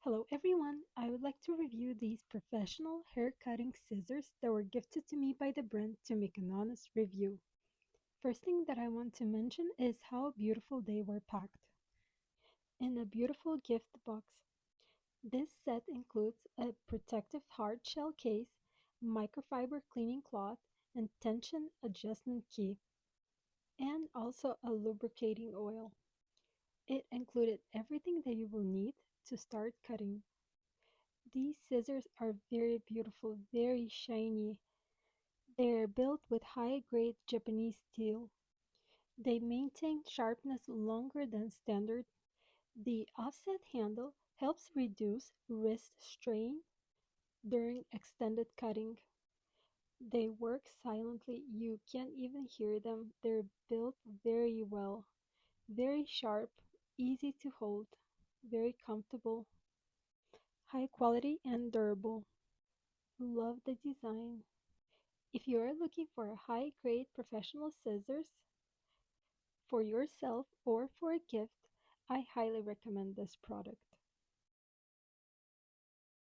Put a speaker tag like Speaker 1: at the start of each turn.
Speaker 1: Hello everyone, I would like to review these professional hair cutting scissors that were gifted to me by the brand to make an honest review. First thing that I want to mention is how beautiful they were packed. In a beautiful gift box. This set includes a protective hard shell case, microfiber cleaning cloth, and tension adjustment key, and also a lubricating oil. It included everything that you will need to start cutting. These scissors are very beautiful, very shiny. They are built with high-grade Japanese steel. They maintain sharpness longer than standard. The offset handle helps reduce wrist strain during extended cutting. They work silently. You can't even hear them. They're built very well. Very sharp, easy to hold, very comfortable, high quality and durable. Love the design. If you are looking for high-grade professional scissors for yourself or for a gift, I highly recommend this product.